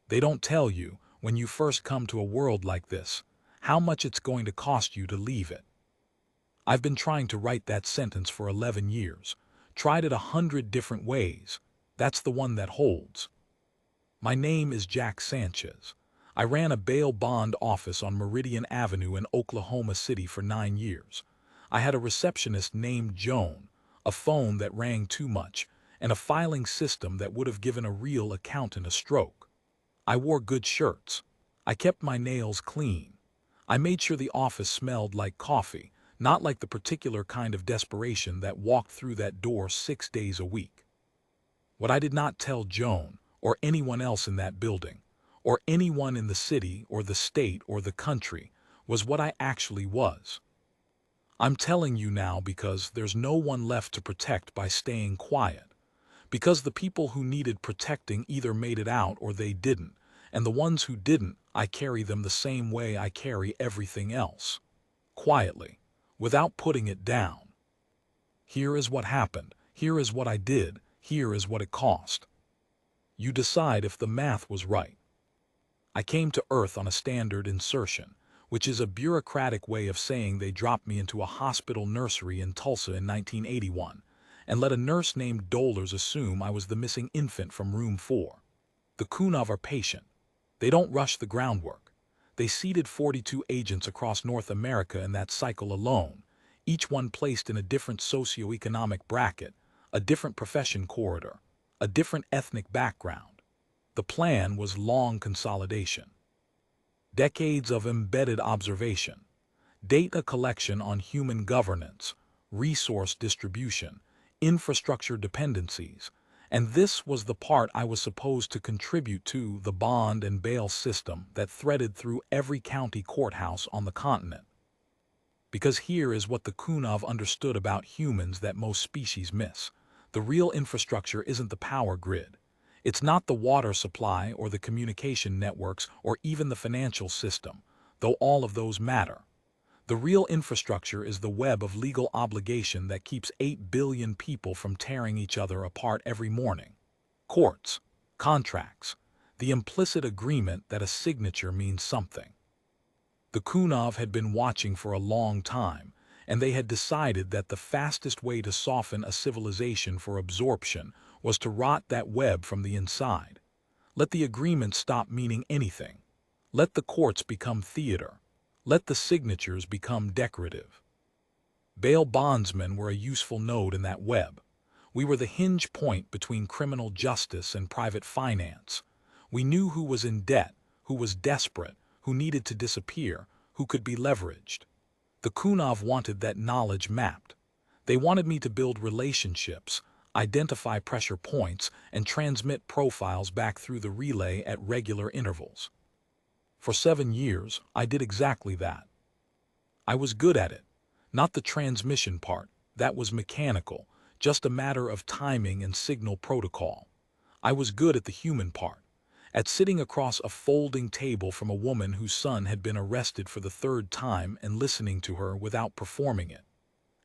They don't tell you, when you first come to a world like this, how much it's going to cost you to leave it. I've been trying to write that sentence for 11 years, tried it 100 different ways. That's the one that holds. My name is Jack Sanchez. I ran a bail bond office on Meridian Avenue in Oklahoma City for 9 years. I had a receptionist named Joan, a phone that rang too much, and a filing system that would have given a real accountant a stroke. I wore good shirts. I kept my nails clean. I made sure the office smelled like coffee, not like the particular kind of desperation that walked through that door 6 days a week. What I did not tell Joan, or anyone else in that building, or anyone in the city or the state or the country, was what I actually was. I'm telling you now because there's no one left to protect by staying quiet. Because the people who needed protecting either made it out or they didn't, and the ones who didn't, I carry them the same way I carry everything else. Quietly, without putting it down. Here is what happened, here is what I did, here is what it cost. You decide if the math was right. I came to Earth on a standard insertion, which is a bureaucratic way of saying they dropped me into a hospital nursery in Tulsa in 1981, and let a nurse named Dolers assume I was the missing infant from room 4. The Kounov are patient. They don't rush the groundwork. They seeded 42 agents across North America in that cycle alone, each one placed in a different socioeconomic bracket, a different profession corridor, a different ethnic background. The plan was long consolidation. Decades of embedded observation, data collection on human governance, resource distribution, infrastructure dependencies, and this was the part I was supposed to contribute to the bond and bail system that threaded through every county courthouse on the continent. Because here is what the Kounov understood about humans that most species miss. The real infrastructure isn't the power grid. It's not the water supply or the communication networks or even the financial system, though all of those matter. The real infrastructure is the web of legal obligation that keeps 8 billion people from tearing each other apart every morning. Courts, contracts, the implicit agreement that a signature means something. The Kounov had been watching for a long time, and they had decided that the fastest way to soften a civilization for absorption was to rot that web from the inside. Let the agreement stop meaning anything. Let the courts become theater. Let the signatures become decorative. Bail bondsmen were a useful node in that web. We were the hinge point between criminal justice and private finance. We knew who was in debt, who was desperate, who needed to disappear, who could be leveraged. The Kounov wanted that knowledge mapped. They wanted me to build relationships, identify pressure points, and transmit profiles back through the relay at regular intervals. For 7 years, I did exactly that. I was good at it. Not the transmission part, that was mechanical, just a matter of timing and signal protocol. I was good at the human part, at sitting across a folding table from a woman whose son had been arrested for the 3rd time and listening to her without performing it.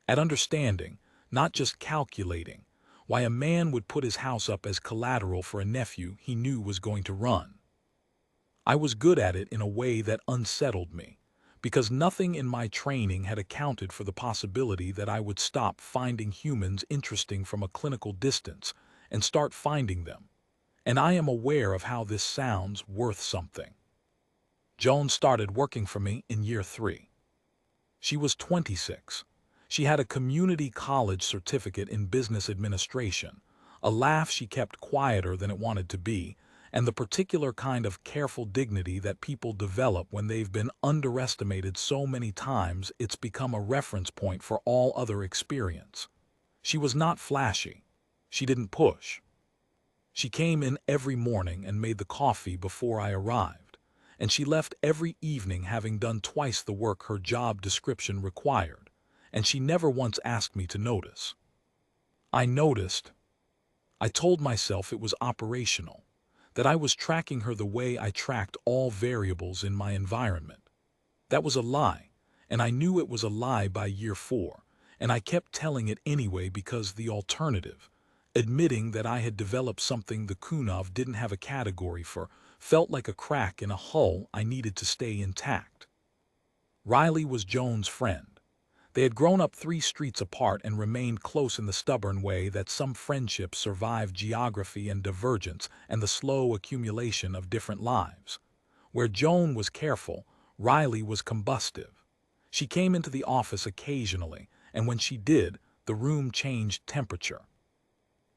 At understanding, not just calculating, why a man would put his house up as collateral for a nephew he knew was going to run. I was good at it in a way that unsettled me, because nothing in my training had accounted for the possibility that I would stop finding humans interesting from a clinical distance and start finding them. And I am aware of how this sounds worth something. Joan started working for me in year 3. She was 26. She had a community college certificate in business administration, a laugh she kept quieter than it wanted to be, and the particular kind of careful dignity that people develop when they've been underestimated so many times it's become a reference point for all other experience. She was not flashy. She didn't push. She came in every morning and made the coffee before I arrived, and she left every evening having done twice the work her job description required, and she never once asked me to notice. I noticed. I told myself it was operational, that I was tracking her the way I tracked all variables in my environment. That was a lie, and I knew it was a lie by year 4, and I kept telling it anyway because the alternative, admitting that I had developed something the Kounov didn't have a category for, felt like a crack in a hull I needed to stay intact. Riley was Joan's friend. They had grown up 3 streets apart and remained close in the stubborn way that some friendships survive geography and divergence and the slow accumulation of different lives. Where Joan was careful, Riley was combustive. She came into the office occasionally, and when she did, the room changed temperature.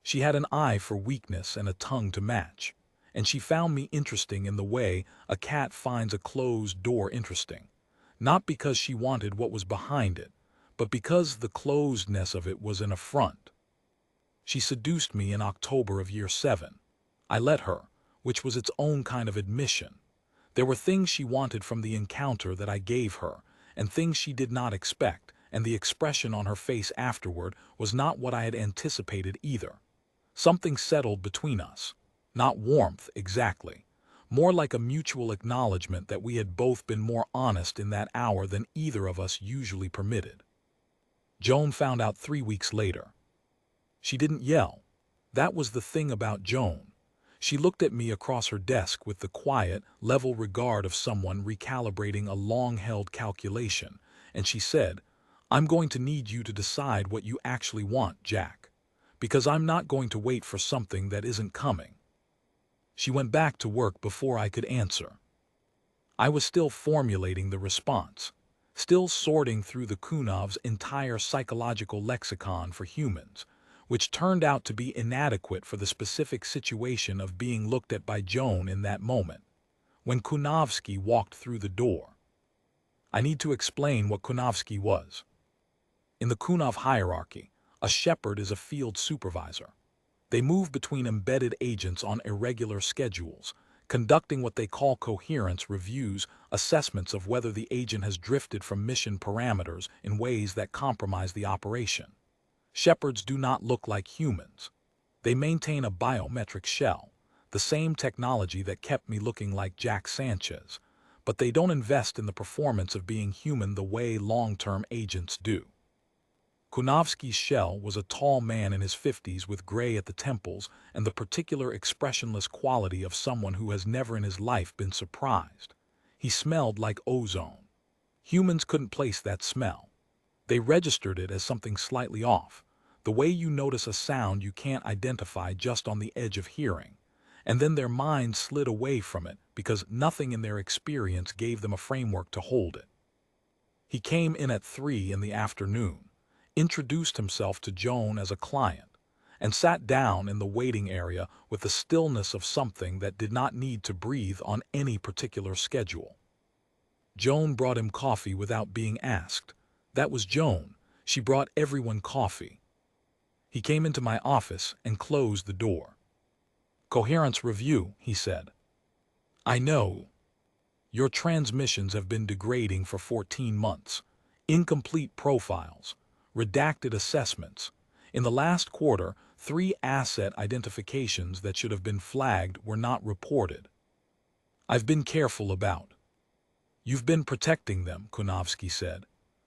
She had an eye for weakness and a tongue to match, and she found me interesting in the way a cat finds a closed door interesting, not because she wanted what was behind it, but because the closedness of it was an affront. She seduced me in October of year 7. I let her, which was its own kind of admission. There were things she wanted from the encounter that I gave her, and things she did not expect, and the expression on her face afterward was not what I had anticipated either. Something settled between us. Not warmth, exactly. More like a mutual acknowledgement that we had both been more honest in that hour than either of us usually permitted. Joan found out 3 weeks later. She didn't yell. That was the thing about Joan. She looked at me across her desk with the quiet, level regard of someone recalibrating a long-held calculation, and she said, "I'm going to need you to decide what you actually want, Jack, because I'm not going to wait for something that isn't coming." She went back to work before I could answer. I was still formulating the response, still sorting through the Kounov's entire psychological lexicon for humans, which turned out to be inadequate for the specific situation of being looked at by Joan in that moment, when Kounovsky walked through the door. I need to explain what Kounovsky was. In the Kounov hierarchy, a shepherd is a field supervisor. They move between embedded agents on irregular schedules, conducting what they call coherence reviews, assessments of whether the agent has drifted from mission parameters in ways that compromise the operation. Shepherds do not look like humans. They maintain a biometric shell, the same technology that kept me looking like Jack Sanchez, but they don't invest in the performance of being human the way long-term agents do. Kounovsky's shell was a tall man in his 50s with gray at the temples and the particular expressionless quality of someone who has never in his life been surprised. He smelled like ozone. Humans couldn't place that smell. They registered it as something slightly off, the way you notice a sound you can't identify just on the edge of hearing, and then their minds slid away from it because nothing in their experience gave them a framework to hold it. He came in at 3 in the afternoon, introduced himself to Joan as a client, and sat down in the waiting area with the stillness of something that did not need to breathe on any particular schedule. Joan brought him coffee without being asked. That was Joan. She brought everyone coffee. He came into my office and closed the door. "Coherence review," he said. "I know. Your transmissions have been degrading for 14 months. Incomplete profiles. Redacted assessments. In the last quarter, 3 asset identifications that should have been flagged were not reported. I've been careful about." "You've been protecting them," Kounovsky said,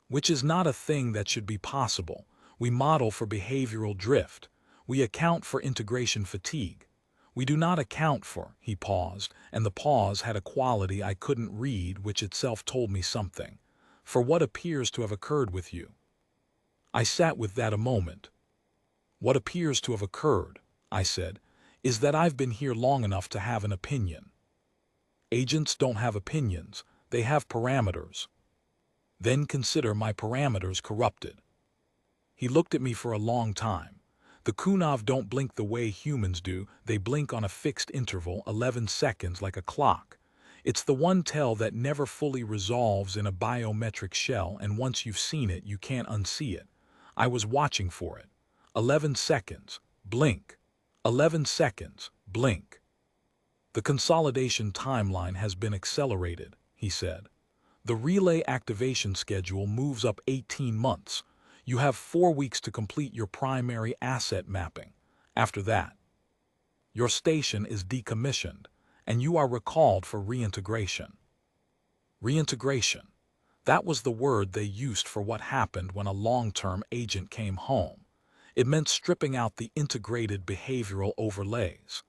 "which is not a thing that should be possible. We model for behavioral drift. We account for integration fatigue. We do not account for," he paused, and the pause had a quality I couldn't read which itself told me something, "for what appears to have occurred with you." I sat with that a moment. "What appears to have occurred," I said, "is that I've been here long enough to have an opinion." "Agents don't have opinions, they have parameters." "Then consider my parameters corrupted." He looked at me for a long time. The Kounov don't blink the way humans do, they blink on a fixed interval, 11 seconds like a clock. It's the one tell that never fully resolves in a biometric shell, and once you've seen it, you can't unsee it. I was watching for it. 11 seconds, blink. 11 seconds, blink. "The consolidation timeline has been accelerated," he said. "The relay activation schedule moves up 18 months. You have 4 weeks to complete your primary asset mapping. After that, your station is decommissioned, and you are recalled for reintegration." Reintegration. That was the word they used for what happened when a long-term agent came home. It meant stripping out the integrated behavioral overlays.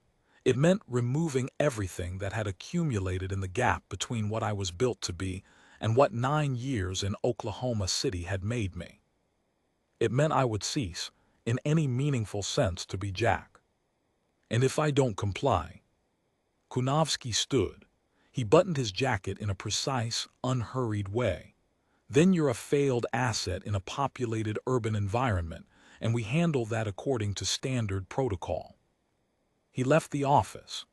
It meant removing everything that had accumulated in the gap between what I was built to be and what 9 years in Oklahoma City had made me. It meant I would cease, in any meaningful sense, to be Jack. And if I don't comply, Kounov stood. He buttoned his jacket in a precise, unhurried way. Then you're a failed asset in a populated urban environment, and we handle that according to standard protocol. He left the office.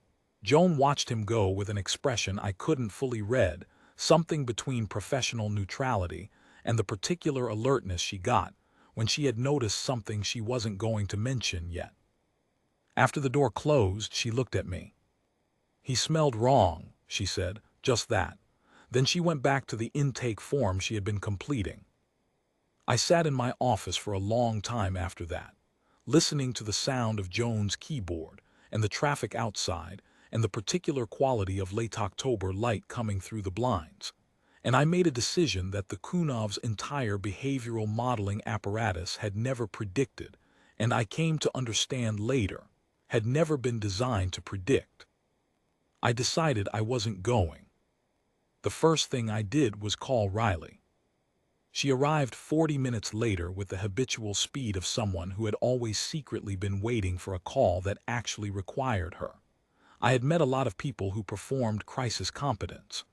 Joan watched him go with an expression I couldn't fully read, something between professional neutrality and the particular alertness she got when she had noticed something she wasn't going to mention yet. After the door closed, she looked at me. "He smelled wrong," she said, just that. Then she went back to the intake form she had been completing. I sat in my office for a long time after that, listening to the sound of Joan's keyboard and the traffic outside and the particular quality of late October light coming through the blinds. And I made a decision that the Kounov's entire behavioral modeling apparatus had never predicted, and I came to understand later, had never been designed to predict. I decided I wasn't going. The first thing I did was call Riley. She arrived 40 minutes later with the habitual speed of someone who had always secretly been waiting for a call that actually required her. I had met a lot of people who performed crisis competence.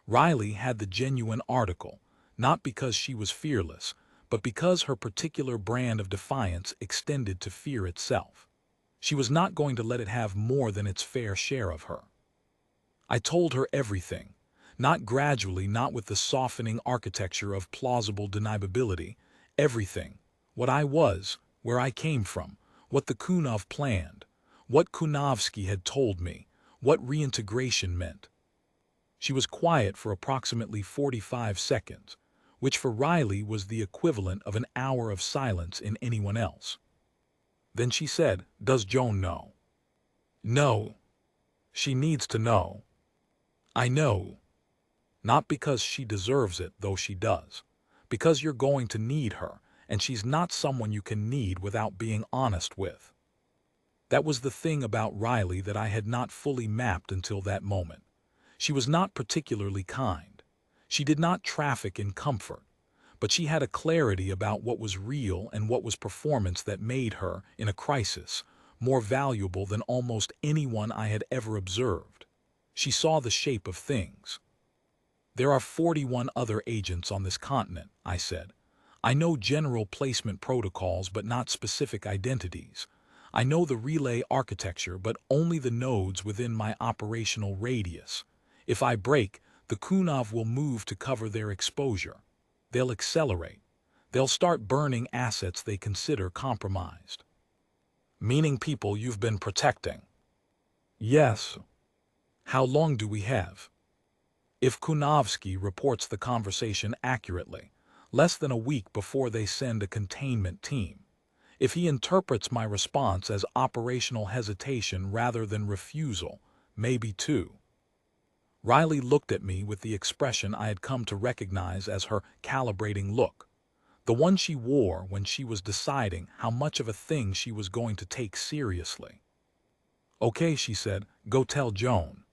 Riley had the genuine article, not because she was fearless, but because her particular brand of defiance extended to fear itself. She was not going to let it have more than its fair share of her. I told her everything, not gradually, not with the softening architecture of plausible deniability, everything, what I was, where I came from, what the Kounov planned, what Kounovsky had told me, what reintegration meant. She was quiet for approximately 45 seconds, which for Riley was the equivalent of an hour of silence in anyone else. Then she said, "Does Joan know?" "No. She needs to know." "I know. Not because she deserves it, though she does. Because you're going to need her, and she's not someone you can need without being honest with." That was the thing about Riley that I had not fully mapped until that moment. She was not particularly kind. She did not traffic in comfort. But she had a clarity about what was real and what was performance that made her, in a crisis, more valuable than almost anyone I had ever observed. She saw the shape of things. "There are 41 other agents on this continent," I said. "I know general placement protocols but not specific identities. I know the relay architecture but only the nodes within my operational radius. If I break, the Kounov will move to cover their exposure. They'll accelerate. They'll start burning assets they consider compromised." "Meaning people you've been protecting?" "Yes." "How long do we have?" "If Kounovsky reports the conversation accurately, less than a week before they send a containment team. If he interprets my response as operational hesitation rather than refusal, maybe 2. Riley looked at me with the expression I had come to recognize as her calibrating look, the one she wore when she was deciding how much of a thing she was going to take seriously. "Okay," she said, "go tell Joan."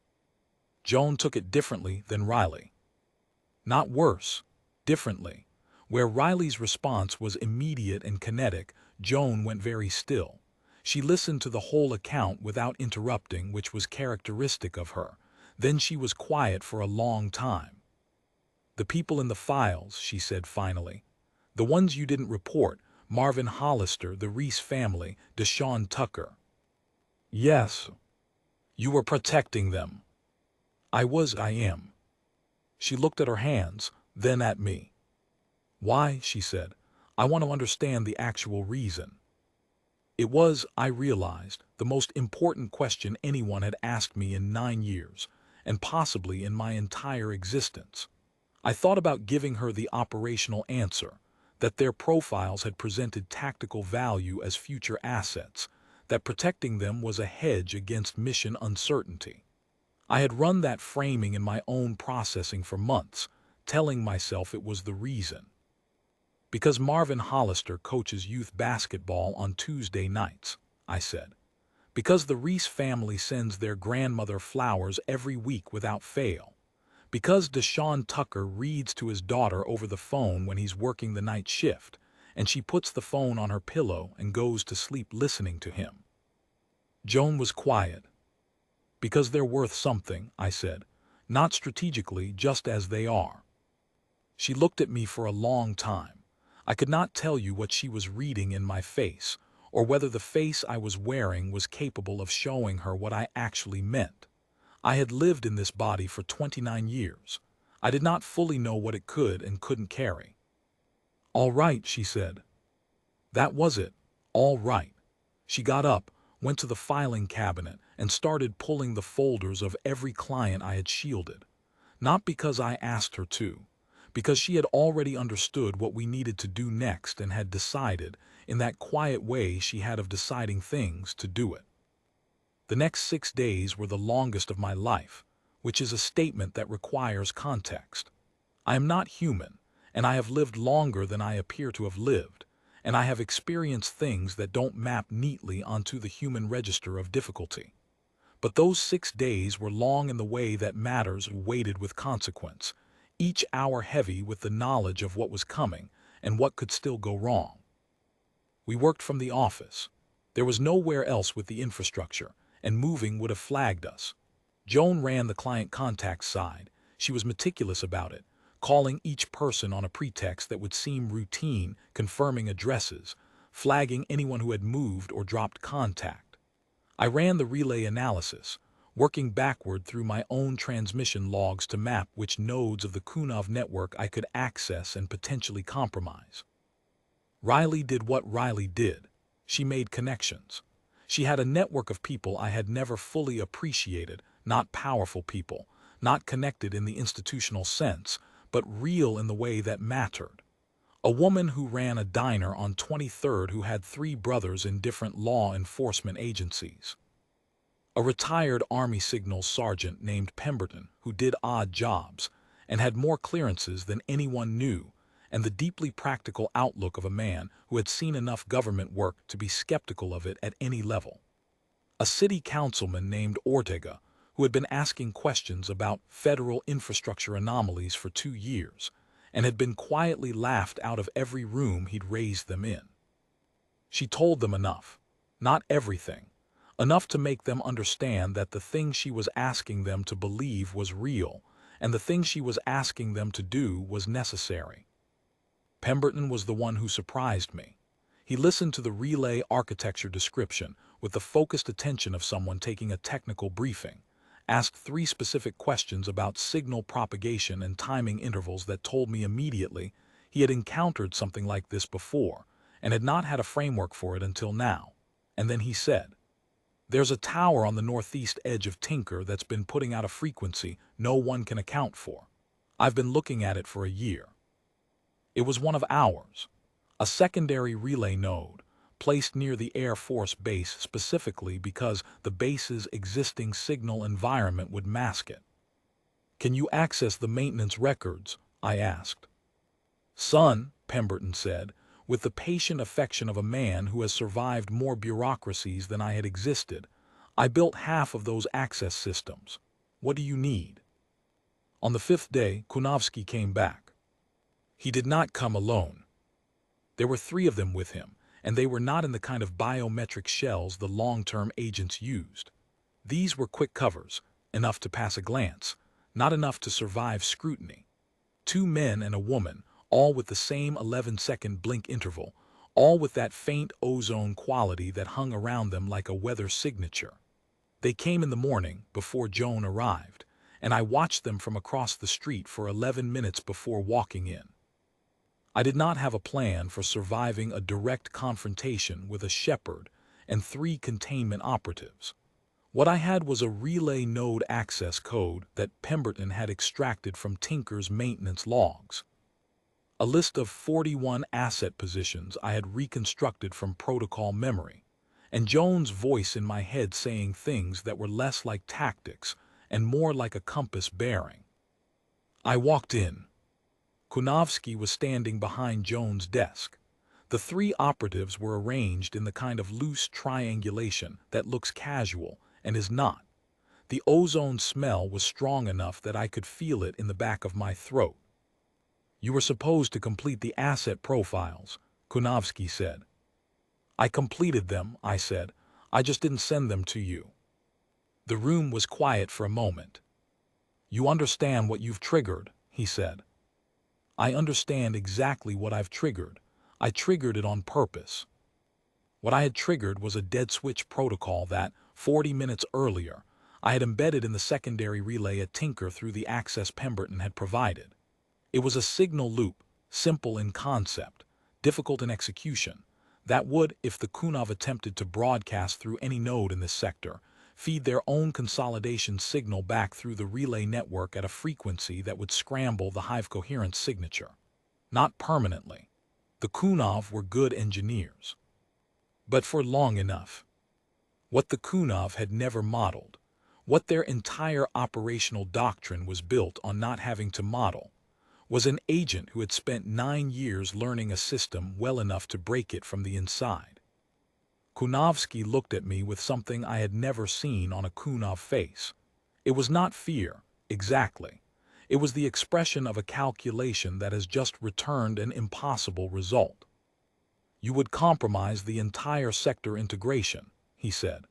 Joan took it differently than Riley. Not worse, differently. Where Riley's response was immediate and kinetic, Joan went very still. She listened to the whole account without interrupting, which was characteristic of her. Then she was quiet for a long time. "The people in the files," she said finally. "The ones you didn't report, Marvin Hollister, the Reese family, Deshaun Tucker." "Yes." "You were protecting them." I am." She looked at her hands, then at me. "Why?" she said. "I want to understand the actual reason." It was, I realized, the most important question anyone had asked me in 9 years, and possibly in my entire existence. I thought about giving her the operational answer, that their profiles had presented tactical value as future assets, that protecting them was a hedge against mission uncertainty. I had run that framing in my own processing for months, telling myself it was the reason. "Because Marvin Hollister coaches youth basketball on Tuesday nights," I said. Because the Reese family sends their grandmother flowers every week without fail. Because Deshaun Tucker reads to his daughter over the phone when he's working the night shift, and she puts the phone on her pillow and goes to sleep listening to him. Joan was quiet. Because they're worth something, I said. Not strategically, just as they are. She looked at me for a long time. I could not tell you what she was reading in my face, or whether the face I was wearing was capable of showing her what I actually meant. I had lived in this body for 29 years. I did not fully know what it could and couldn't carry. All right, she said. That was it. All right. She got up, went to the filing cabinet, and started pulling the folders of every client I had shielded. Not because I asked her to, because she had already understood what we needed to do next and had decided, in that quiet way she had of deciding things, to do it. The next 6 days were the longest of my life, which is a statement that requires context. I am not human, and I have lived longer than I appear to have lived, and I have experienced things that don't map neatly onto the human register of difficulty. But those 6 days were long in the way that matters weighted with consequence, each hour heavy with the knowledge of what was coming and what could still go wrong. We worked from the office. There was nowhere else with the infrastructure, and moving would have flagged us. Joan ran the client contact side. She was meticulous about it, calling each person on a pretext that would seem routine, confirming addresses, flagging anyone who had moved or dropped contact. I ran the relay analysis, working backward through my own transmission logs to map which nodes of the Kounov network I could access and potentially compromise. Riley did what Riley did. She made connections. She had a network of people I had never fully appreciated, not powerful people, not connected in the institutional sense, but real in the way that mattered. A woman who ran a diner on 23rd who had 3 brothers in different law enforcement agencies. A retired Army Signals sergeant named Pemberton who did odd jobs and had more clearances than anyone knew, and the deeply practical outlook of a man who had seen enough government work to be skeptical of it at any level. A city councilman named Ortega, who had been asking questions about federal infrastructure anomalies for 2 years, and had been quietly laughed out of every room he'd raised them in. She told them enough, not everything, enough to make them understand that the thing she was asking them to believe was real, and the thing she was asking them to do was necessary. Pemberton was the one who surprised me. He listened to the relay architecture description with the focused attention of someone taking a technical briefing, asked 3 specific questions about signal propagation and timing intervals that told me immediately he had encountered something like this before and had not had a framework for it until now. And then he said, "There's a tower on the northeast edge of Tinker that's been putting out a frequency no one can account for. I've been looking at it for a year." It was one of ours, a secondary relay node, placed near the Air Force Base specifically because the base's existing signal environment would mask it. "Can you access the maintenance records?" I asked. "Son," Pemberton said, with the patient affection of a man who has survived more bureaucracies than I had existed, "I built half of those access systems. What do you need?" On the 5th day, Kounovsky came back. He did not come alone. There were 3 of them with him, and they were not in the kind of biometric shells the long-term agents used. These were quick covers, enough to pass a glance, not enough to survive scrutiny. 2 men and a woman, all with the same 11-second blink interval, all with that faint ozone quality that hung around them like a weather signature. They came in the morning, before Joan arrived, and I watched them from across the street for 11 minutes before walking in. I did not have a plan for surviving a direct confrontation with a shepherd and 3 containment operatives. What I had was a relay node access code that Pemberton had extracted from Tinker's maintenance logs. A list of 41 asset positions I had reconstructed from protocol memory, and Joan's voice in my head saying things that were less like tactics and more like a compass bearing. I walked in. Kounovsky was standing behind Joan's desk. The three operatives were arranged in the kind of loose triangulation that looks casual and is not. The ozone smell was strong enough that I could feel it in the back of my throat. "You were supposed to complete the asset profiles," Kounov said. "I completed them," I said. "I just didn't send them to you." The room was quiet for a moment. "You understand what you've triggered," he said. "I understand exactly what I've triggered. I triggered it on purpose." What I had triggered was a dead switch protocol that, 40 minutes earlier, I had embedded in the secondary relay a tinker through the access Pemberton had provided. It was a signal loop, simple in concept, difficult in execution, that would, if the Kounov attempted to broadcast through any node in this sector, feed their own consolidation signal back through the relay network at a frequency that would scramble the hive coherence signature. Not permanently. The Kounov were good engineers. But for long enough. What the Kounov had never modeled, what their entire operational doctrine was built on not having to model, was an agent who had spent 9 years learning a system well enough to break it from the inside. Kounov looked at me with something I had never seen on a Kounov face. It was not fear, exactly. It was the expression of a calculation that has just returned an impossible result. "You would compromise the entire sector integration," he said.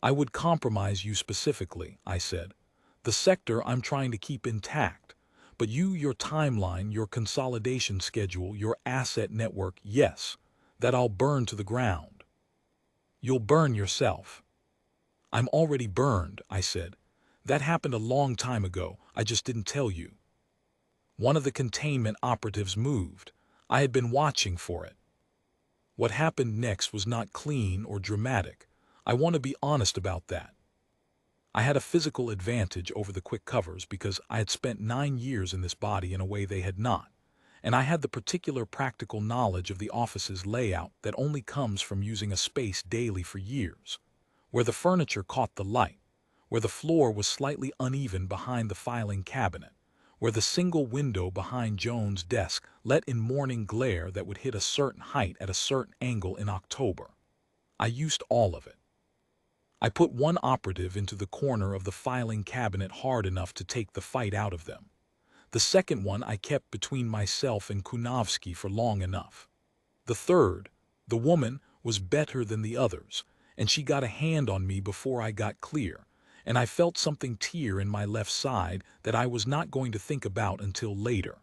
"I would compromise you specifically," I said. "The sector I'm trying to keep intact. But you, your timeline, your consolidation schedule, your asset network, yes, that I'll burn to the ground." "You'll burn yourself." "I'm already burned," I said. "That happened a long time ago, I just didn't tell you." One of the containment operatives moved. I had been watching for it. What happened next was not clean or dramatic. I want to be honest about that. I had a physical advantage over the quick covers because I had spent 9 years in this body in a way they had not, and I had the particular practical knowledge of the office's layout that only comes from using a space daily for years, where the furniture caught the light, where the floor was slightly uneven behind the filing cabinet, where the single window behind Joan's desk let in morning glare that would hit a certain height at a certain angle in October. I used all of it. I put one operative into the corner of the filing cabinet hard enough to take the fight out of them. The second one I kept between myself and Kounov for long enough. The third, the woman, was better than the others, and she got a hand on me before I got clear, and I felt something tear in my left side that I was not going to think about until later.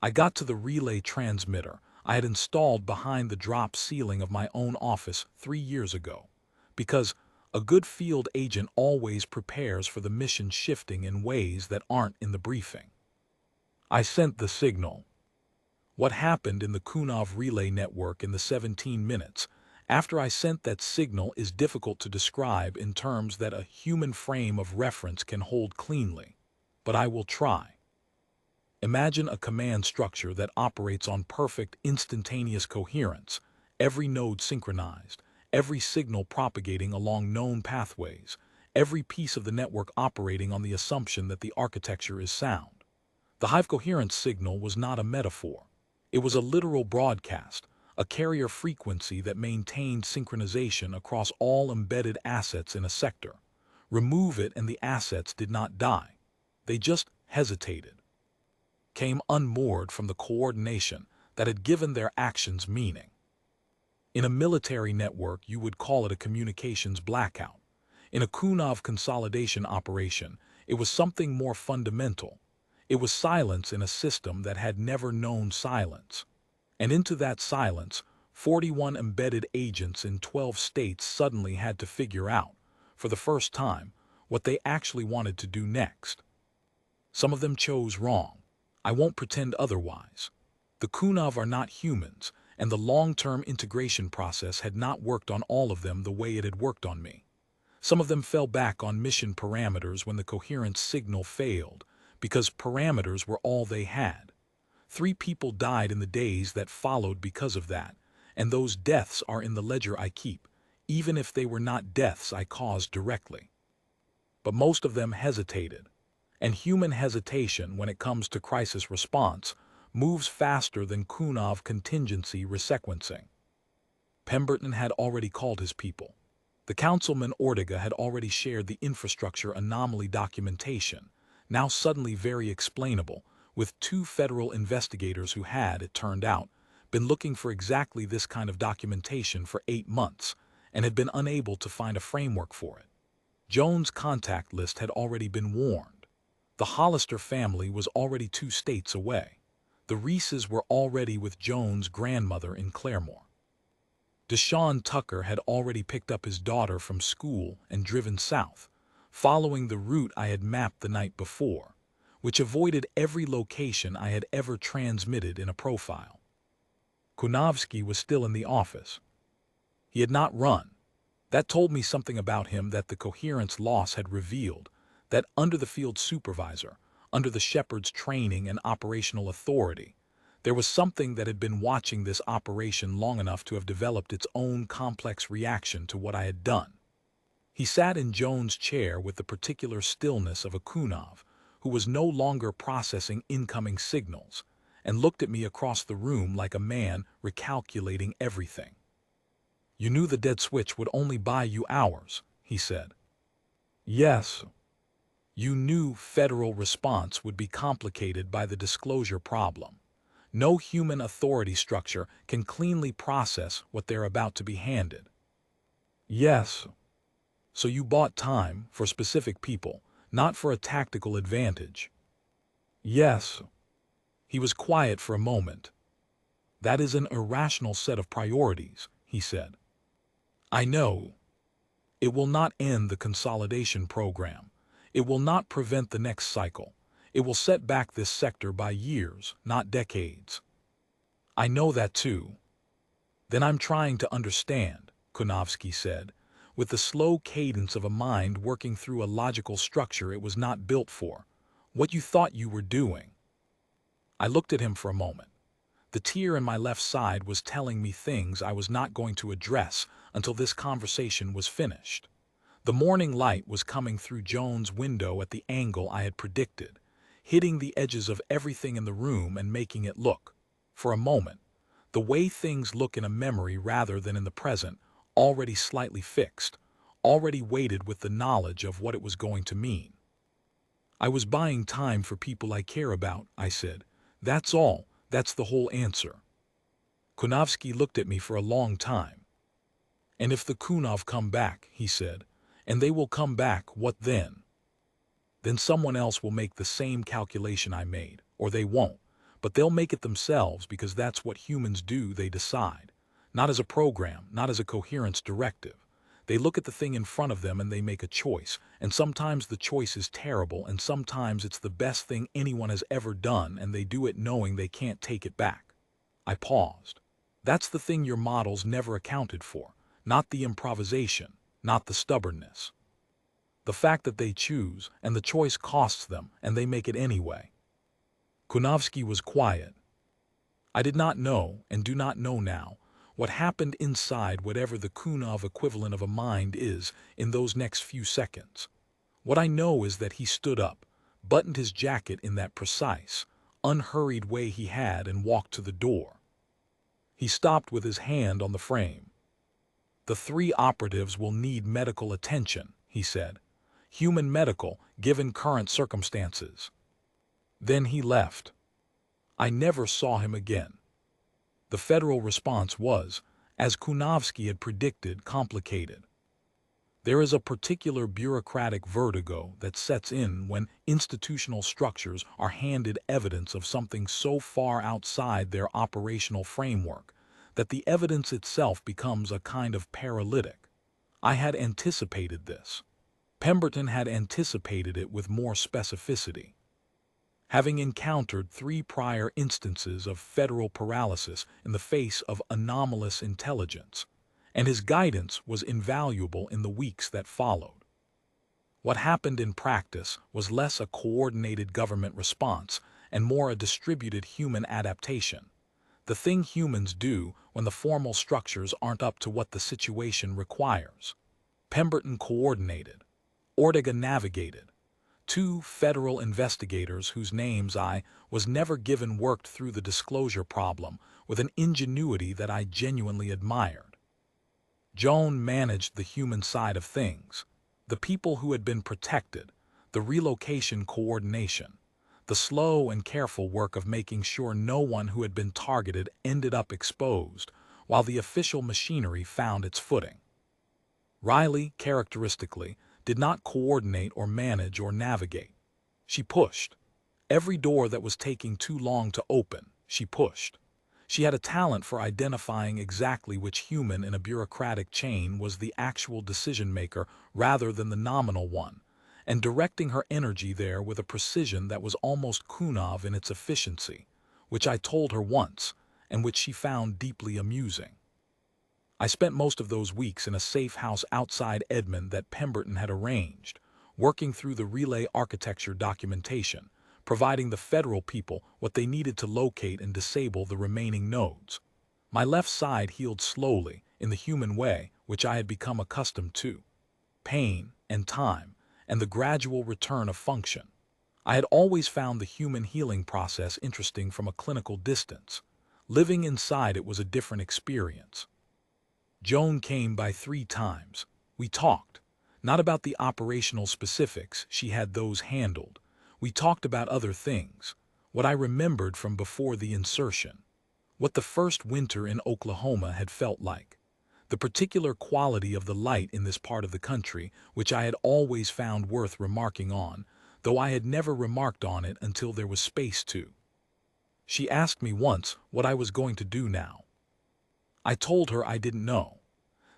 I got to the relay transmitter I had installed behind the drop ceiling of my own office 3 years ago, because a good field agent always prepares for the mission shifting in ways that aren't in the briefing. I sent the signal. What happened in the Kounov relay network in the 17 minutes after I sent that signal is difficult to describe in terms that a human frame of reference can hold cleanly, but I will try. Imagine a command structure that operates on perfect instantaneous coherence, every node synchronized, every signal propagating along known pathways, every piece of the network operating on the assumption that the architecture is sound. The hive coherence signal was not a metaphor. It was a literal broadcast, a carrier frequency that maintained synchronization across all embedded assets in a sector. Remove it and the assets did not die. They just hesitated. Came unmoored from the coordination that had given their actions meaning. In a military network, you would call it a communications blackout. In a Kounov consolidation operation, it was something more fundamental. It was silence in a system that had never known silence. And into that silence, 41 embedded agents in 12 states suddenly had to figure out, for the first time, what they actually wanted to do next. Some of them chose wrong. I won't pretend otherwise. The Kounov are not humans, and the long-term integration process had not worked on all of them the way it had worked on me. Some of them fell back on mission parameters when the coherence signal failed, because parameters were all they had. 3 people died in the days that followed because of that, and those deaths are in the ledger I keep, even if they were not deaths I caused directly. But most of them hesitated. And human hesitation when it comes to crisis response, moves faster than Kounov contingency resequencing. Pemberton had already called his people. The councilman Ortega had already shared the infrastructure anomaly documentation, now suddenly very explainable, with 2 federal investigators who had, it turned out, been looking for exactly this kind of documentation for 8 months and had been unable to find a framework for it. Jones' contact list had already been warned. The Hollister family was already 2 states away. The Reeses were already with Jones' grandmother in Claremore. Deshaun Tucker had already picked up his daughter from school and driven south, following the route I had mapped the night before, which avoided every location I had ever transmitted in a profile. Kounovsky was still in the office. He had not run. That told me something about him that the coherence loss had revealed, that under the field supervisor, under the shepherd's training and operational authority, there was something that had been watching this operation long enough to have developed its own complex reaction to what I had done. He sat in Jones' chair with the particular stillness of a Kounov, who was no longer processing incoming signals, and looked at me across the room like a man recalculating everything. "You knew the dead switch would only buy you hours," he said. "Yes. You knew federal response would be complicated by the disclosure problem. No human authority structure can cleanly process what they're about to be handed." "Yes. So you bought time for specific people, not for a tactical advantage." "Yes." He was quiet for a moment. "That is an irrational set of priorities," he said. "I know. It will not end the consolidation program. It will not prevent the next cycle. It will set back this sector by years, not decades." "I know that too." "Then I'm trying to understand," Kounovsky said, with the slow cadence of a mind working through a logical structure it was not built for, "what you thought you were doing." I looked at him for a moment. The tear in my left side was telling me things I was not going to address until this conversation was finished. The morning light was coming through Jones' window at the angle I had predicted, hitting the edges of everything in the room and making it look, for a moment, the way things look in a memory rather than in the present, already slightly fixed, already weighted with the knowledge of what it was going to mean. "I was buying time for people I care about," I said. "That's all. That's the whole answer." Kounovsky looked at me for a long time. "And if the Kounov come back," he said, "and they will come back, what then?" "Then someone else will make the same calculation I made, or they won't, but they'll make it themselves because that's what humans do. They decide. Not as a program, not as a coherence directive. They look at the thing in front of them and they make a choice, and sometimes the choice is terrible and sometimes it's the best thing anyone has ever done and they do it knowing they can't take it back." I paused. "That's the thing your models never accounted for, not the improvisation, not the stubbornness. The fact that they choose, and the choice costs them, and they make it anyway." Kounovsky was quiet. I did not know, and do not know now, what happened inside whatever the Kounov equivalent of a mind is in those next few seconds. What I know is that he stood up, buttoned his jacket in that precise, unhurried way he had, and walked to the door. He stopped with his hand on the frame. "The 3 operatives will need medical attention," he said. "Human medical, given current circumstances." Then he left. I never saw him again. The federal response was, as Kounovsky had predicted, complicated. There is a particular bureaucratic vertigo that sets in when institutional structures are handed evidence of something so far outside their operational framework that the evidence itself becomes a kind of paralytic. I had anticipated this. Pemberton had anticipated it with more specificity. Having encountered 3 prior instances of federal paralysis in the face of anomalous intelligence, and his guidance was invaluable in the weeks that followed. What happened in practice was less a coordinated government response and more a distributed human adaptation, the thing humans do when the formal structures aren't up to what the situation requires. Pemberton coordinated. Ortega navigated. Two federal investigators whose names I was never given worked through the disclosure problem with an ingenuity that I genuinely admired. Joan managed the human side of things, the people who had been protected, the relocation coordination, the slow and careful work of making sure no one who had been targeted ended up exposed, while the official machinery found its footing. Riley, characteristically, did not coordinate or manage or navigate. She pushed. Every door that was taking too long to open, she pushed. She had a talent for identifying exactly which human in a bureaucratic chain was the actual decision-maker rather than the nominal one, and directing her energy there with a precision that was almost Kounov in its efficiency, which I told her once, and which she found deeply amusing. I spent most of those weeks in a safe house outside Edmond that Pemberton had arranged, working through the relay architecture documentation, providing the federal people what they needed to locate and disable the remaining nodes. My left side healed slowly, in the human way which I had become accustomed to. Pain and time, and the gradual return of function. I had always found the human healing process interesting from a clinical distance. Living inside it was a different experience. Joan came by 3 times. We talked. Not about the operational specifics, she had those handled. We talked about other things, what I remembered from before the insertion, what the first winter in Oklahoma had felt like, the particular quality of the light in this part of the country, which I had always found worth remarking on, though I had never remarked on it until there was space to. She asked me once what I was going to do now. I told her I didn't know.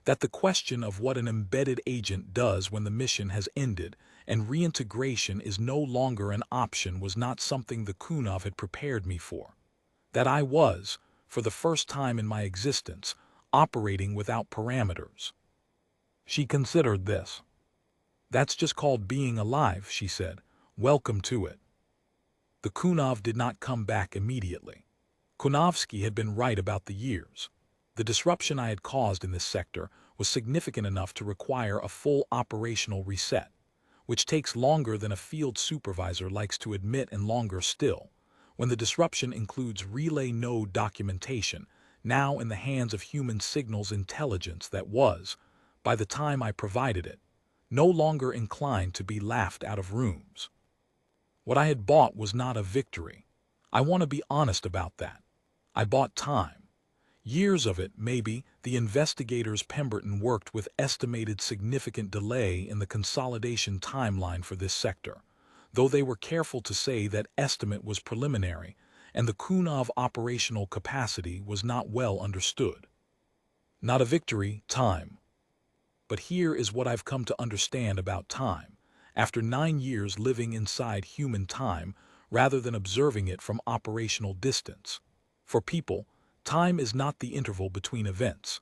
That the question of what an embedded agent does when the mission has ended and reintegration is no longer an option was not something the Kounov had prepared me for. That I was, for the first time in my existence, operating without parameters. She considered this. That's just called being alive, she said. Welcome to it. The Kounov did not come back immediately. Kounovsky had been right about the years. The disruption I had caused in this sector was significant enough to require a full operational reset, which takes longer than a field supervisor likes to admit and longer still, when the disruption includes relay node documentation, now in the hands of human signals intelligence that was, by the time I provided it, no longer inclined to be laughed out of rooms. What I had bought was not a victory. I want to be honest about that. I bought time. Years of it, maybe. The investigators Pemberton worked with estimated significant delay in the consolidation timeline for this sector, though they were careful to say that estimate was preliminary and the Kounov operational capacity was not well understood. Not a victory, time. But here is what I've come to understand about time, after 9 years living inside human time rather than observing it from operational distance. For people, time is not the interval between events.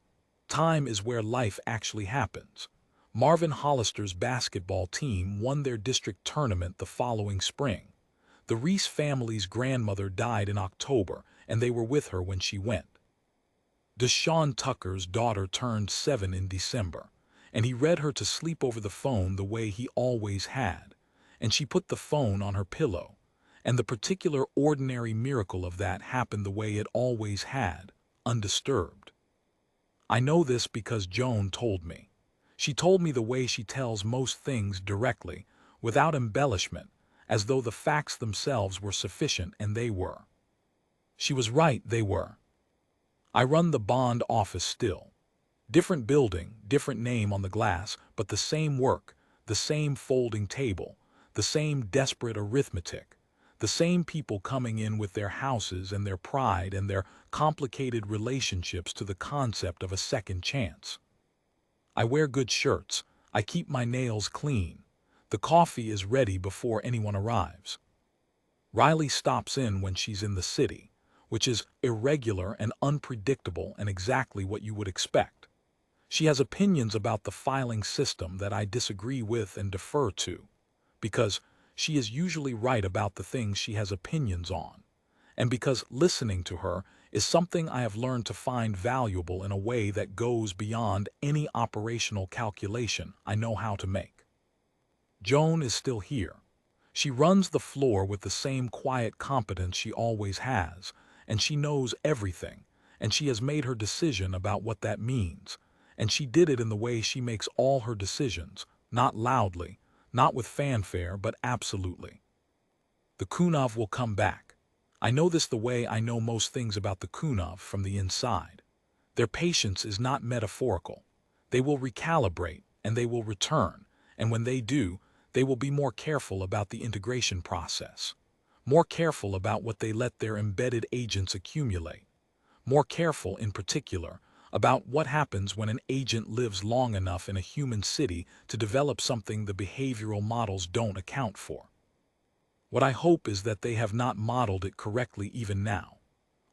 Time is where life actually happens. Marvin Hollister's basketball team won their district tournament the following spring. The Reese family's grandmother died in October, and they were with her when she went. Deshaun Tucker's daughter turned 7 in December, and he read her to sleep over the phone the way he always had, and she put the phone on her pillow. And the particular ordinary miracle of that happened the way it always had, undisturbed. I know this because Joan told me. She told me the way she tells most things directly, without embellishment, as though the facts themselves were sufficient, and they were. She was right, they were. I run the bond office still. Different building, different name on the glass, but the same work, the same folding table, the same desperate arithmetic. The same people coming in with their houses and their pride and their complicated relationships to the concept of a second chance. I wear good shirts. I keep my nails clean. The coffee is ready before anyone arrives. Riley stops in when she's in the city, which is irregular and unpredictable and exactly what you would expect. She has opinions about the filing system that I disagree with and defer to, because she is usually right about the things she has opinions on, and because listening to her is something I have learned to find valuable in a way that goes beyond any operational calculation I know how to make. Joan is still here. She runs the floor with the same quiet competence she always has, and she knows everything, and she has made her decision about what that means, and she did it in the way she makes all her decisions, not loudly, not with fanfare, but absolutely. The Kounov will come back. I know this the way I know most things about the Kounov from the inside. Their patience is not metaphorical. They will recalibrate, and they will return, and when they do, they will be more careful about the integration process, more careful about what they let their embedded agents accumulate, more careful, in particular, about what happens when an agent lives long enough in a human city to develop something the behavioral models don't account for. What I hope is that they have not modeled it correctly even now.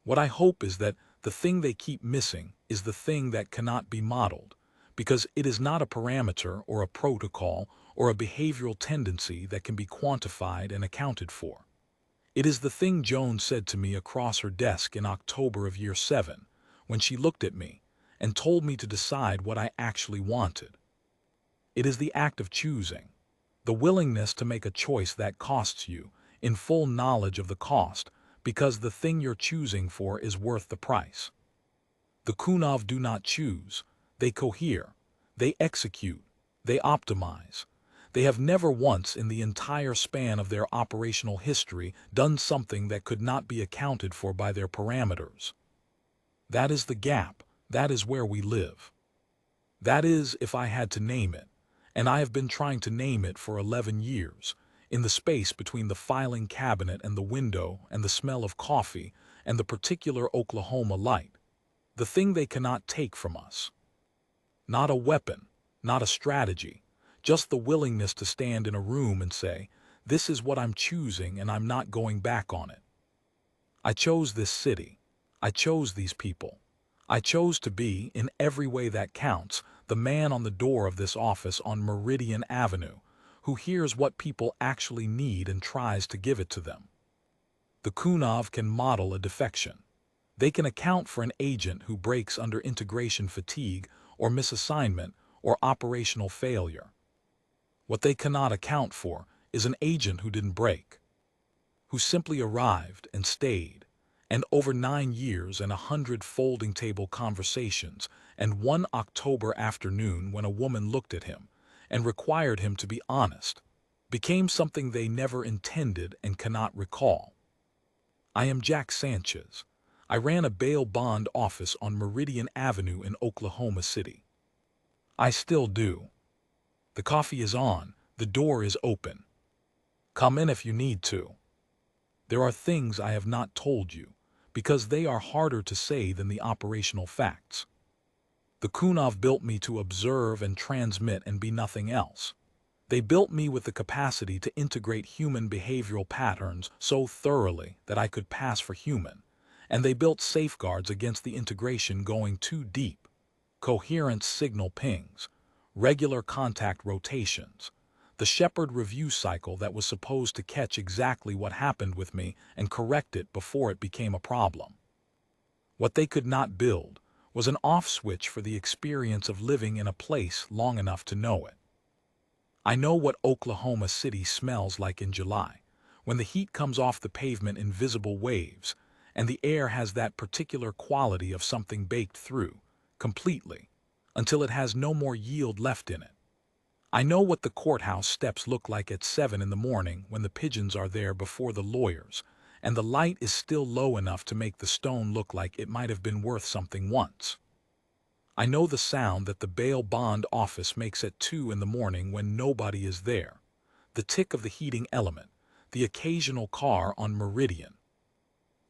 What I hope is that the thing they keep missing is the thing that cannot be modeled, because it is not a parameter or a protocol or a behavioral tendency that can be quantified and accounted for. It is the thing Joan said to me across her desk in October of year 7, when she looked at me and told me to decide what I actually wanted. It is the act of choosing, the willingness to make a choice that costs you, in full knowledge of the cost, because the thing you're choosing for is worth the price. The Kounov do not choose, they cohere, they execute, they optimize. They have never once in the entire span of their operational history done something that could not be accounted for by their parameters. That is the gap, that is where we live. That is, if I had to name it, and I have been trying to name it for 11 years, in the space between the filing cabinet and the window and the smell of coffee and the particular Oklahoma light, the thing they cannot take from us. Not a weapon, not a strategy, just the willingness to stand in a room and say, this is what I'm choosing and I'm not going back on it. I chose this city. I chose these people. I chose to be, in every way that counts, the man on the door of this office on Meridian Avenue, who hears what people actually need and tries to give it to them. The Kounov can model a defection. They can account for an agent who breaks under integration fatigue or misassignment or operational failure. What they cannot account for is an agent who didn't break, who simply arrived and stayed, and over 9 years and 100 folding table conversations, and one October afternoon when a woman looked at him and required him to be honest, became something they never intended and cannot recall. I am Jack Sanchez. I ran a bail bond office on Meridian Avenue in Oklahoma City. I still do. The coffee is on, the door is open. Come in if you need to. There are things I have not told you, because they are harder to say than the operational facts. The Kounov built me to observe and transmit and be nothing else. They built me with the capacity to integrate human behavioral patterns so thoroughly that I could pass for human, and they built safeguards against the integration going too deep. Coherent signal pings, regular contact rotations, the Shepard review cycle that was supposed to catch exactly what happened with me and correct it before it became a problem. What they could not build was an off switch for the experience of living in a place long enough to know it. I know what Oklahoma City smells like in July, when the heat comes off the pavement in visible waves, and the air has that particular quality of something baked through, completely, until it has no more yield left in it. I know what the courthouse steps look like at 7 in the morning when the pigeons are there before the lawyers, and the light is still low enough to make the stone look like it might have been worth something once. I know the sound that the bail bond office makes at 2 in the morning when nobody is there, the tick of the heating element, the occasional car on Meridian,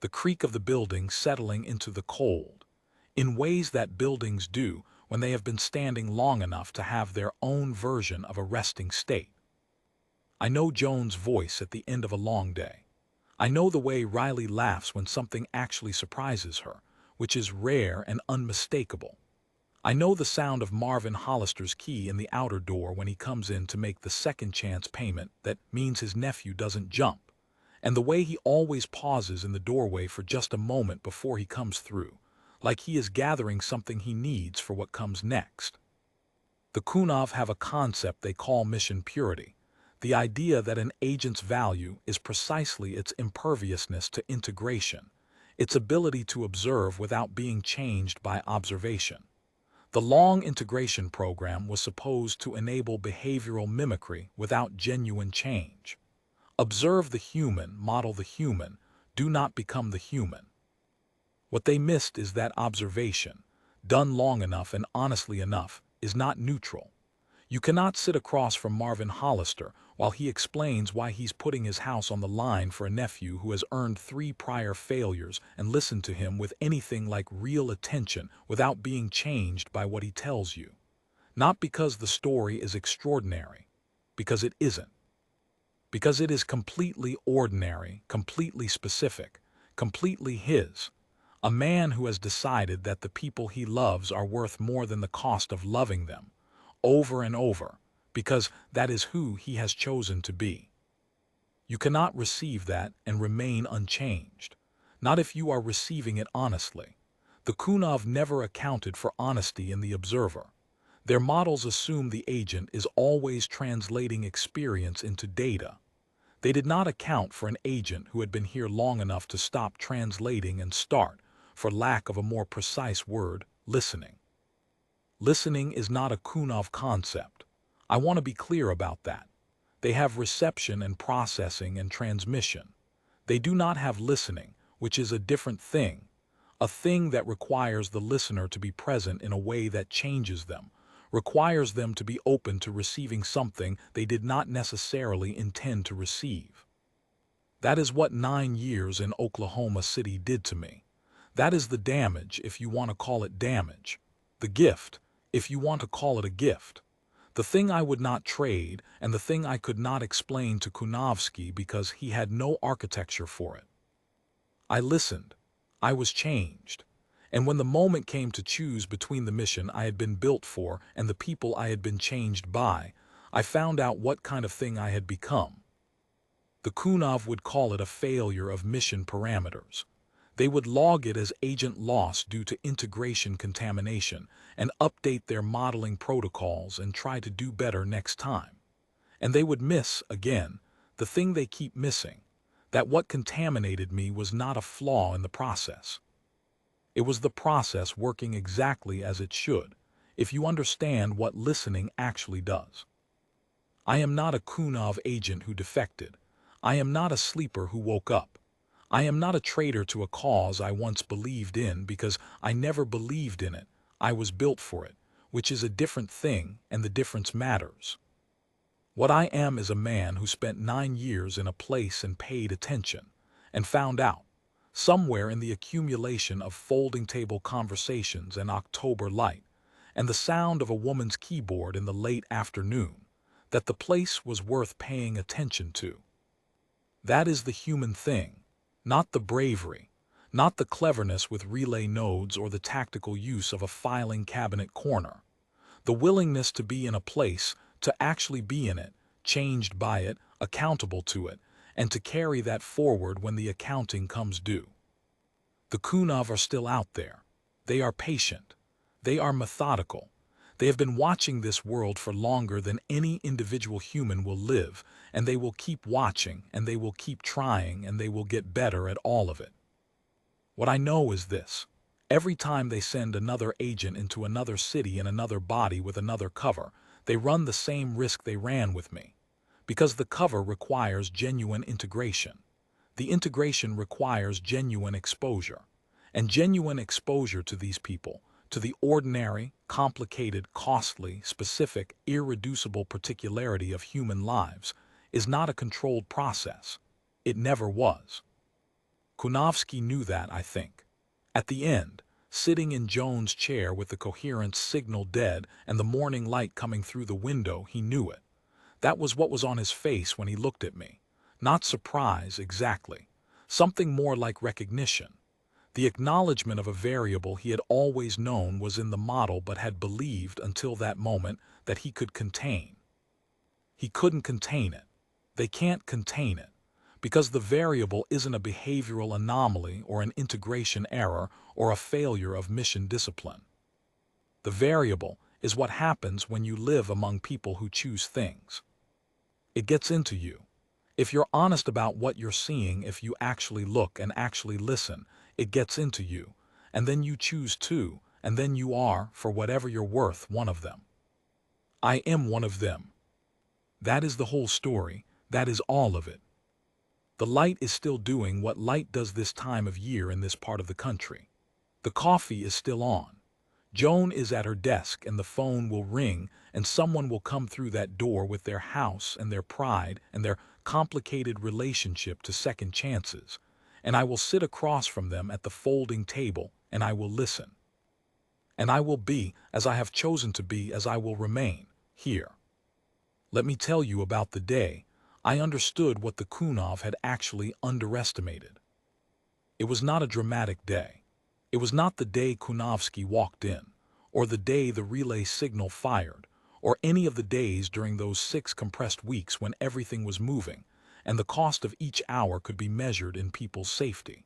the creak of the building settling into the cold, in ways that buildings do when they have been standing long enough to have their own version of a resting state. I know Joan's voice at the end of a long day. I know the way Riley laughs when something actually surprises her, which is rare and unmistakable. I know the sound of Marvin Hollister's key in the outer door when he comes in to make the second chance payment that means his nephew doesn't jump, and the way he always pauses in the doorway for just a moment before he comes through, like he is gathering something he needs for what comes next. The Kounov have a concept they call mission purity. The idea that an agent's value is precisely its imperviousness to integration, its ability to observe without being changed by observation. The long integration program was supposed to enable behavioral mimicry without genuine change. Observe the human, model the human, do not become the human. What they missed is that observation, done long enough and honestly enough, is not neutral. You cannot sit across from Marvin Hollister while he explains why he's putting his house on the line for a nephew who has earned 3 prior failures and listen to him with anything like real attention without being changed by what he tells you. Not because the story is extraordinary, because it isn't. Because it is completely ordinary, completely specific, completely his. A man who has decided that the people he loves are worth more than the cost of loving them, over and over, because that is who he has chosen to be. You cannot receive that and remain unchanged, not if you are receiving it honestly. The Kounov never accounted for honesty in the observer. Their models assume the agent is always translating experience into data. They did not account for an agent who had been here long enough to stop translating and start, for lack of a more precise word, listening. Listening is not a Kounov concept. I want to be clear about that. They have reception and processing and transmission. They do not have listening, which is a different thing, a thing that requires the listener to be present in a way that changes them, requires them to be open to receiving something they did not necessarily intend to receive. That is what 9 years in Oklahoma City did to me. That is the damage, if you want to call it damage. The gift, if you want to call it a gift. The thing I would not trade and the thing I could not explain to Kounovsky because he had no architecture for it. I listened. I was changed. And when the moment came to choose between the mission I had been built for and the people I had been changed by, I found out what kind of thing I had become. The Kounov would call it a failure of mission parameters. They would log it as agent loss due to integration contamination and update their modeling protocols and try to do better next time. And they would miss, again, the thing they keep missing, that what contaminated me was not a flaw in the process. It was the process working exactly as it should, if you understand what listening actually does. I am not a Kounov agent who defected. I am not a sleeper who woke up. I am not a traitor to a cause I once believed in because I never believed in it. I was built for it, which is a different thing, and the difference matters. What I am is a man who spent 9 years in a place and paid attention, and found out, somewhere in the accumulation of folding table conversations and October light, and the sound of a woman's keyboard in the late afternoon, that the place was worth paying attention to. That is the human thing. Not the bravery, not the cleverness with relay nodes or the tactical use of a filing cabinet corner. The willingness to be in a place, to actually be in it, changed by it, accountable to it, and to carry that forward when the accounting comes due. The Kounov are still out there. They are patient. They are methodical. They have been watching this world for longer than any individual human will live, and they will keep watching, and they will keep trying, and they will get better at all of it. What I know is this. Every time they send another agent into another city in another body with another cover, they run the same risk they ran with me. Because the cover requires genuine integration. The integration requires genuine exposure. And genuine exposure to these people, to the ordinary, complicated, costly, specific, irreducible particularity of human lives, is not a controlled process. It never was. Kounovsky knew that, I think. At the end, sitting in Joan's chair with the coherence signal dead and the morning light coming through the window, he knew it. That was what was on his face when he looked at me. Not surprise, exactly. Something more like recognition. The acknowledgement of a variable he had always known was in the model but had believed until that moment that he could contain. He couldn't contain it. They can't contain it. Because the variable isn't a behavioral anomaly or an integration error or a failure of mission discipline. The variable is what happens when you live among people who choose things. It gets into you. If you're honest about what you're seeing, if you actually look and actually listen, it gets into you. And then you choose to, and then you are, for whatever you're worth, one of them. I am one of them. That is the whole story. That is all of it. The light is still doing what light does this time of year in this part of the country. The coffee is still on. Joan is at her desk and the phone will ring and someone will come through that door with their house and their pride and their complicated relationship to second chances, and I will sit across from them at the folding table and I will listen. And I will be, as I have chosen to be, as I will remain, here. Let me tell you about the day I understood what the Kounov had actually underestimated. It was not a dramatic day. It was not the day Kounovsky walked in, or the day the relay signal fired, or any of the days during those 6 compressed weeks when everything was moving, and the cost of each hour could be measured in people's safety.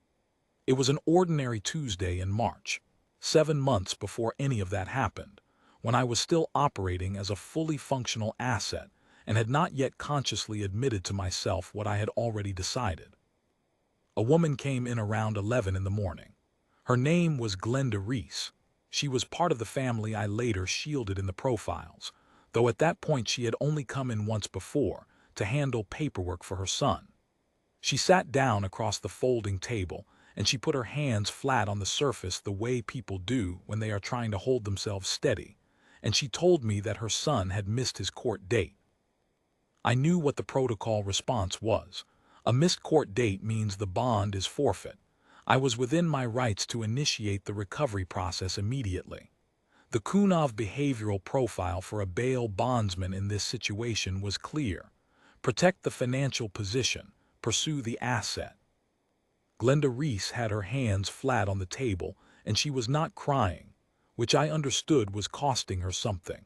It was an ordinary Tuesday in March, 7 months before any of that happened, when I was still operating as a fully functional asset and had not yet consciously admitted to myself what I had already decided. A woman came in around 11 in the morning. Her name was Glenda Reese. She was part of the family I later shielded in the profiles, though at that point she had only come in once before to handle paperwork for her son. She sat down across the folding table and she put her hands flat on the surface the way people do when they are trying to hold themselves steady, and she told me that her son had missed his court date. I knew what the protocol response was. A missed court date means the bond is forfeit. I was within my rights to initiate the recovery process immediately. The Kounov behavioral profile for a bail bondsman in this situation was clear. Protect the financial position, pursue the asset. Glenda Reese had her hands flat on the table and she was not crying, which I understood was costing her something.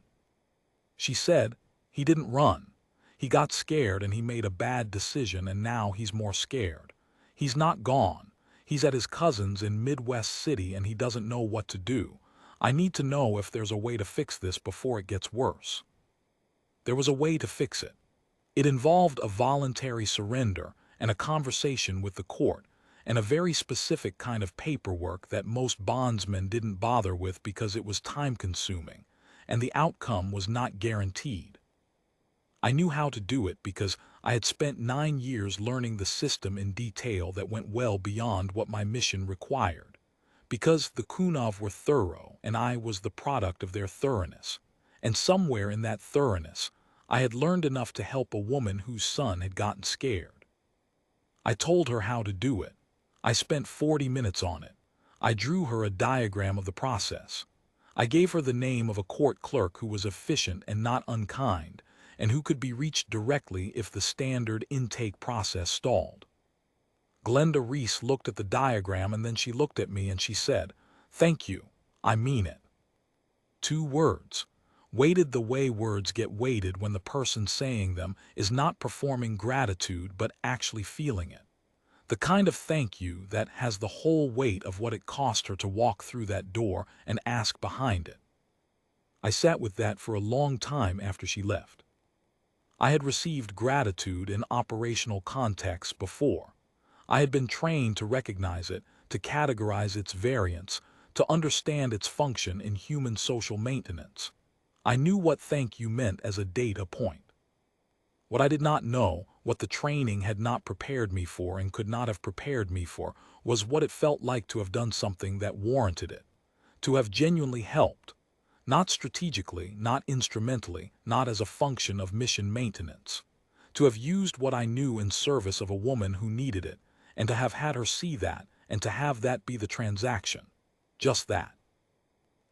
She said, "He didn't run. He got scared and he made a bad decision and now he's more scared. He's not gone. He's at his cousin's in Midwest City and he doesn't know what to do. I need to know if there's a way to fix this before it gets worse." There was a way to fix it. It involved a voluntary surrender and a conversation with the court, and a very specific kind of paperwork that most bondsmen didn't bother with because it was time-consuming, and the outcome was not guaranteed. I knew how to do it because I had spent 9 years learning the system in detail that went well beyond what my mission required. Because the Kounov were thorough and I was the product of their thoroughness. And somewhere in that thoroughness, I had learned enough to help a woman whose son had gotten scared. I told her how to do it. I spent 40 minutes on it. I drew her a diagram of the process. I gave her the name of a court clerk who was efficient and not unkind, and who could be reached directly if the standard intake process stalled. Glenda Reese looked at the diagram and then she looked at me and she said, "Thank you, I mean it." 2 words. Weighted the way words get weighted when the person saying them is not performing gratitude but actually feeling it. The kind of thank you that has the whole weight of what it cost her to walk through that door and ask behind it. I sat with that for a long time after she left. I had received gratitude in operational contexts before. I had been trained to recognize it, to categorize its variants, to understand its function in human social maintenance. I knew what thank you meant as a data point. What I did not know, what the training had not prepared me for and could not have prepared me for, was what it felt like to have done something that warranted it, to have genuinely helped. Not strategically, not instrumentally, not as a function of mission maintenance. To have used what I knew in service of a woman who needed it, and to have had her see that, and to have that be the transaction. Just that.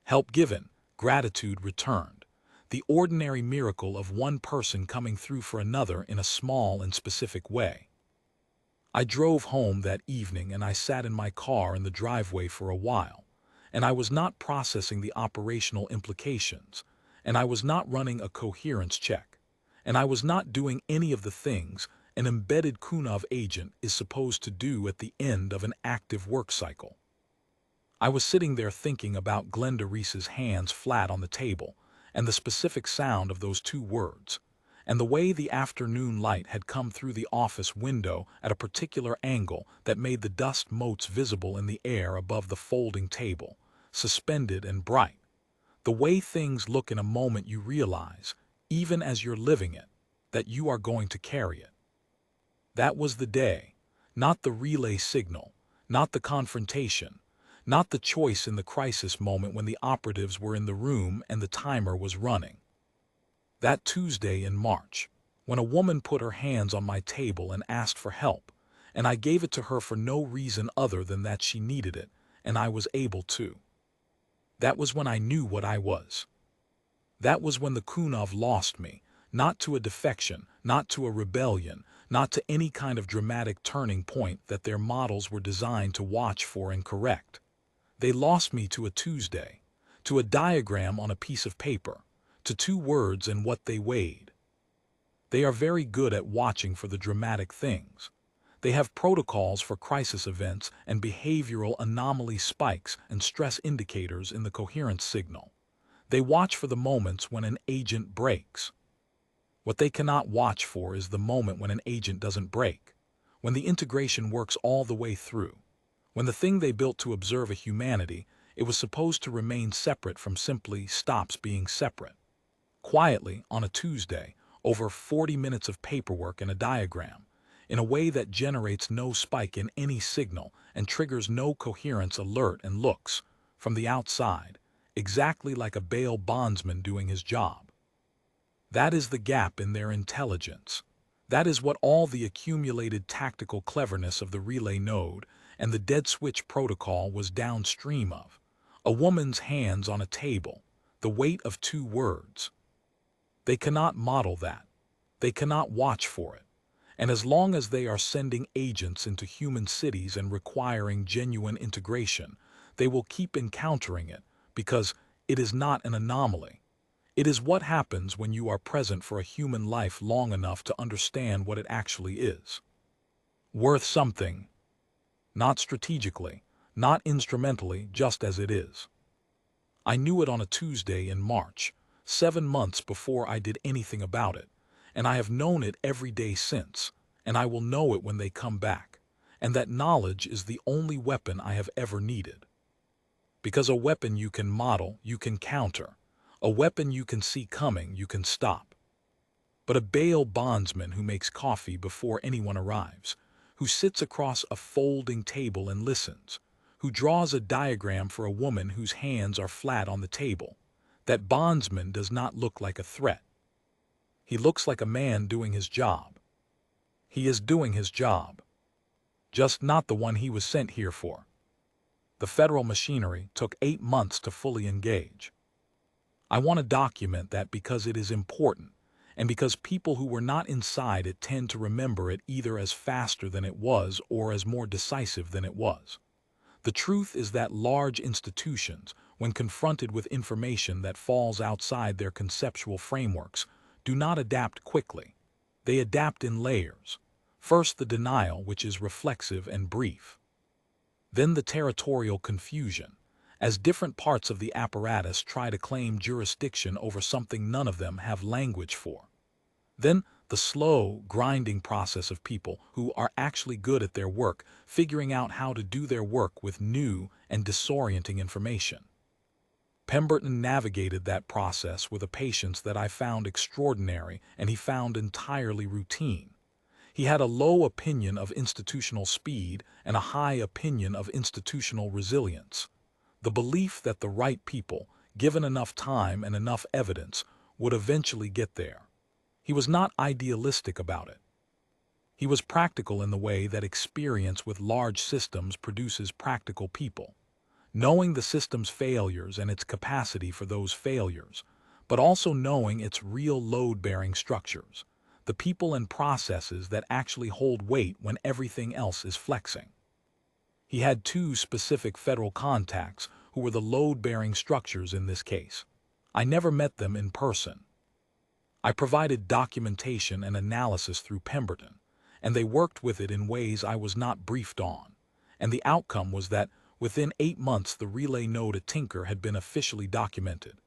Help given, gratitude returned. The ordinary miracle of one person coming through for another in a small and specific way. I drove home that evening and I sat in my car in the driveway for a while. And I was not processing the operational implications, and I was not running a coherence check, and I was not doing any of the things an embedded Kounov agent is supposed to do at the end of an active work cycle. I was sitting there thinking about Glenda Reese's hands flat on the table, and the specific sound of those 2 words, and the way the afternoon light had come through the office window at a particular angle that made the dust motes visible in the air above the folding table, suspended and bright. The way things look in a moment you realize, even as you're living it, that you are going to carry it. That was the day, not the relay signal, not the confrontation, not the choice in the crisis moment when the operatives were in the room and the timer was running. That Tuesday in March, when a woman put her hands on my table and asked for help, and I gave it to her for no reason other than that she needed it, and I was able to. That was when I knew what I was. That was when the Kounov lost me, not to a defection, not to a rebellion, not to any kind of dramatic turning point that their models were designed to watch for and correct. They lost me to a Tuesday, to a diagram on a piece of paper, to 2 words and what they weighed. They are very good at watching for the dramatic things. They have protocols for crisis events and behavioral anomaly spikes and stress indicators in the coherence signal. They watch for the moments when an agent breaks. What they cannot watch for is the moment when an agent doesn't break, when the integration works all the way through, when the thing they built to observe a humanity it was supposed to remain separate from simply stops being separate. Quietly, on a Tuesday, over 40 minutes of paperwork and a diagram, in a way that generates no spike in any signal and triggers no coherence alert and looks, from the outside, exactly like a bail bondsman doing his job. That is the gap in their intelligence. That is what all the accumulated tactical cleverness of the relay node and the dead switch protocol was downstream of. A woman's hands on a table, the weight of 2 words. They cannot model that. They cannot watch for it. And as long as they are sending agents into human cities and requiring genuine integration, they will keep encountering it because it is not an anomaly. It is what happens when you are present for a human life long enough to understand what it actually is. Worth something. Not strategically, not instrumentally, just as it is. I knew it on a Tuesday in March, 7 months before I did anything about it, and I have known it every day since, and I will know it when they come back, and that knowledge is the only weapon I have ever needed. Because a weapon you can model, you can counter. A weapon you can see coming, you can stop. But a bail bondsman who makes coffee before anyone arrives, who sits across a folding table and listens, who draws a diagram for a woman whose hands are flat on the table, that bondsman does not look like a threat. He looks like a man doing his job. He is doing his job. Just not the one he was sent here for. The federal machinery took 8 months to fully engage. I want to document that because it is important, and because people who were not inside it tend to remember it either as faster than it was or as more decisive than it was. The truth is that large institutions, when confronted with information that falls outside their conceptual frameworks, do not adapt quickly. They adapt in layers. First the denial, which is reflexive and brief. Then the territorial confusion, as different parts of the apparatus try to claim jurisdiction over something none of them have language for. Then the slow, grinding process of people who are actually good at their work, figuring out how to do their work with new and disorienting information. Pemberton navigated that process with a patience that I found extraordinary and he found entirely routine. He had a low opinion of institutional speed and a high opinion of institutional resilience. The belief that the right people, given enough time and enough evidence, would eventually get there. He was not idealistic about it. He was practical in the way that experience with large systems produces practical people, knowing the system's failures and its capacity for those failures, but also knowing its real load-bearing structures, the people and processes that actually hold weight when everything else is flexing. He had 2 specific federal contacts who were the load-bearing structures in this case. I never met them in person. I provided documentation and analysis through Pemberton, and they worked with it in ways I was not briefed on, and the outcome was that within 8 months the relay node at Tinker had been officially documented,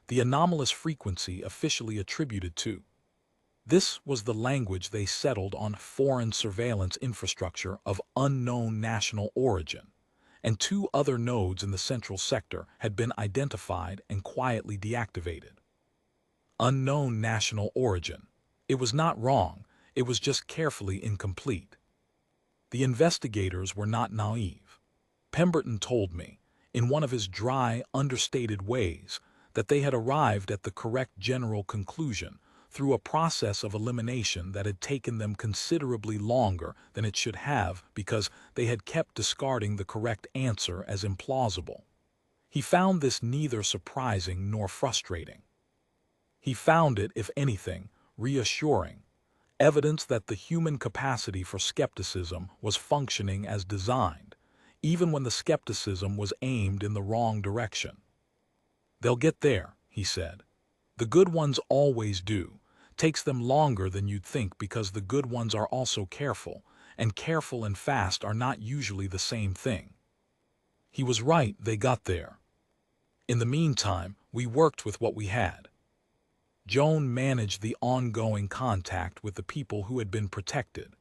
the anomalous frequency officially attributed to. This was the language they settled on: foreign surveillance infrastructure of unknown national origin, and two other nodes in the central sector had been identified and quietly deactivated. Unknown national origin. It was not wrong, it was just carefully incomplete. The investigators were not naive. Pemberton told me, in one of his dry, understated ways, that they had arrived at the correct general conclusion through a process of elimination that had taken them considerably longer than it should have because they had kept discarding the correct answer as implausible. He found this neither surprising nor frustrating. He found it, if anything, reassuring, evidence that the human capacity for skepticism was functioning as designed, even when the skepticism was aimed in the wrong direction. "They'll get there," he said. "The good ones always do. Takes them longer than you'd think because the good ones are also careful, and careful and fast are not usually the same thing." He was right, they got there. In the meantime, we worked with what we had. Joan managed the ongoing contact with the people who had been protected.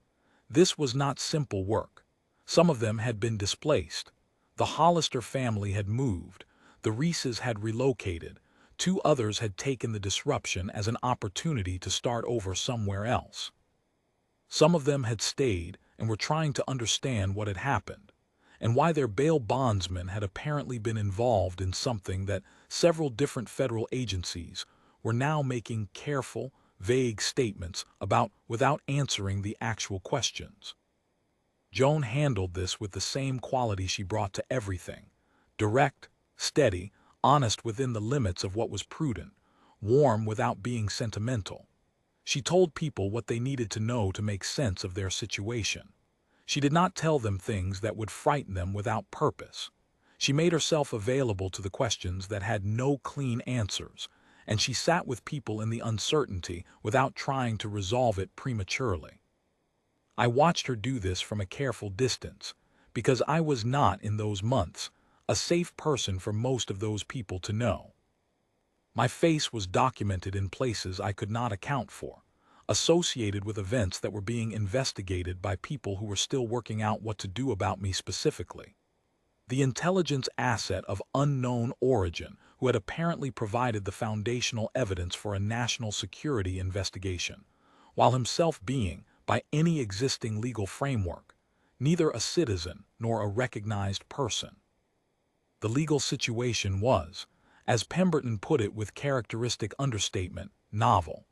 This was not simple work. Some of them had been displaced. The Hollister family had moved. The Reeses had relocated. Two others had taken the disruption as an opportunity to start over somewhere else. Some of them had stayed and were trying to understand what had happened, and why their bail bondsman had apparently been involved in something that several different federal agencies were now making careful, vague statements about without answering the actual questions. Joan handled this with the same quality she brought to everything: direct, steady, honest within the limits of what was prudent, warm without being sentimental. She told people what they needed to know to make sense of their situation. She did not tell them things that would frighten them without purpose. She made herself available to the questions that had no clean answers, and she sat with people in the uncertainty without trying to resolve it prematurely. I watched her do this from a careful distance, because I was not, in those months, a safe person for most of those people to know. My face was documented in places I could not account for, associated with events that were being investigated by people who were still working out what to do about me specifically. The intelligence asset of unknown origin who had apparently provided the foundational evidence for a national security investigation, while himself being, by any existing legal framework, neither a citizen nor a recognized person. The legal situation was, as Pemberton put it with characteristic understatement, novel.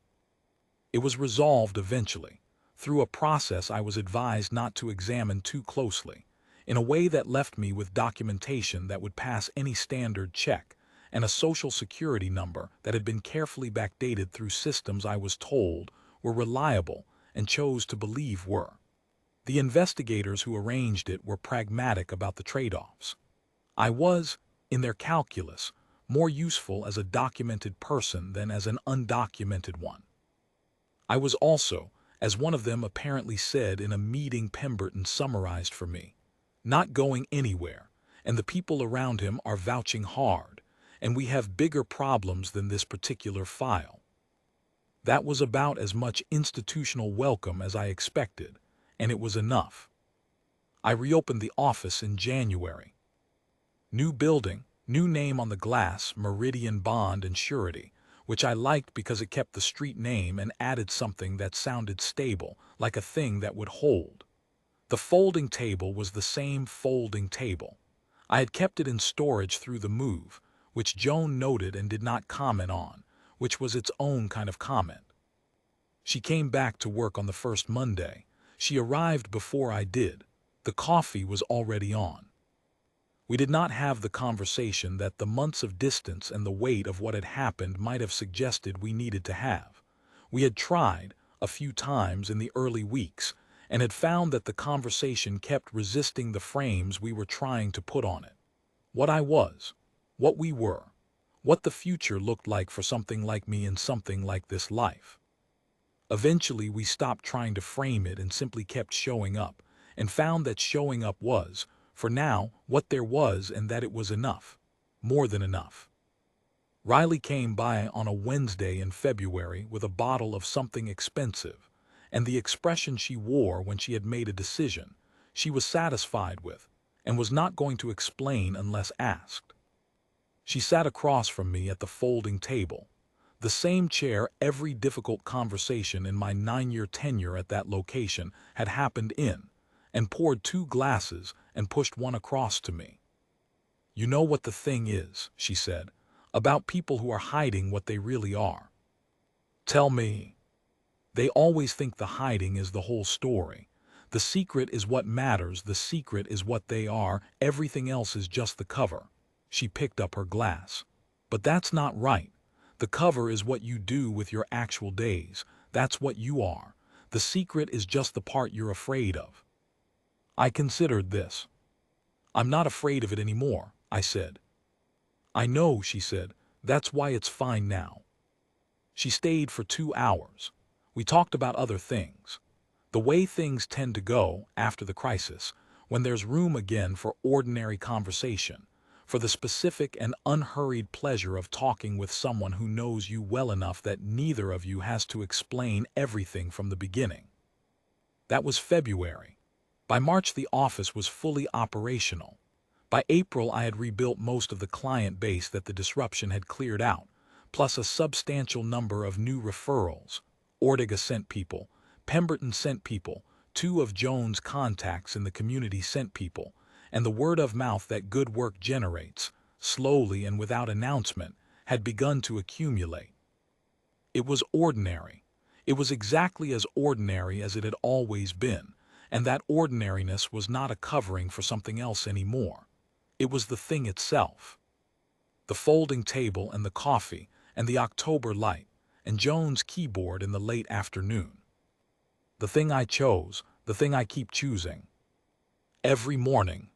It was resolved eventually, through a process I was advised not to examine too closely, in a way that left me with documentation that would pass any standard check, and a social security number that had been carefully backdated through systems I was told were reliable and chose to believe were. The investigators who arranged it were pragmatic about the trade-offs. I was, in their calculus, more useful as a documented person than as an undocumented one. I was also, as one of them apparently said in a meeting Pemberton summarized for me, not going anywhere, and the people around him are vouching hard, and we have bigger problems than this particular file. That was about as much institutional welcome as I expected, and it was enough. I reopened the office in January. New building, new name on the glass, Meridian Bond and Surety, which I liked because it kept the street name and added something that sounded stable, like a thing that would hold. The folding table was the same folding table. I had kept it in storage through the move, which Joan noted and did not comment on, which was its own kind of comment. She came back to work on the first Monday. She arrived before I did. The coffee was already on. We did not have the conversation that the months of distance and the weight of what had happened might have suggested we needed to have. We had tried, a few times in the early weeks, and had found that the conversation kept resisting the frames we were trying to put on it. What I was, what we were, what the future looked like for something like me in something like this life. Eventually we stopped trying to frame it and simply kept showing up, and found that showing up was, for now, what there was, and that it was enough. More than enough. Riley came by on a Wednesday in February with a bottle of something expensive, and the expression she wore when she had made a decision she was satisfied with and was not going to explain unless asked. She sat across from me at the folding table, the same chair every difficult conversation in my 9-year tenure at that location had happened in, and poured 2 glasses and pushed one across to me. "You know what the thing is," she said, "about people who are hiding what they really are. Tell me. They always think the hiding is the whole story. The secret is what matters, the secret is what they are, everything else is just the cover." She picked up her glass. "But that's not right. The cover is what you do with your actual days. That's what you are. The secret is just the part you're afraid of." I considered this. "I'm not afraid of it anymore," I said. "I know," she said. "That's why it's fine now." She stayed for 2 hours. We talked about other things. The way things tend to go after the crisis, when there's room again for ordinary conversation, for the specific and unhurried pleasure of talking with someone who knows you well enough that neither of you has to explain everything from the beginning. That was February. By March, the office was fully operational. By April, I had rebuilt most of the client base that the disruption had cleared out, plus a substantial number of new referrals. Ortega sent people, Pemberton sent people, 2 of Joan's contacts in the community sent people, and the word of mouth that good work generates, slowly and without announcement, had begun to accumulate. It was ordinary. It was exactly as ordinary as it had always been, and that ordinariness was not a covering for something else anymore. It was the thing itself. The folding table and the coffee and the October light and Joan's keyboard in the late afternoon. The thing I chose, the thing I keep choosing. Every morning,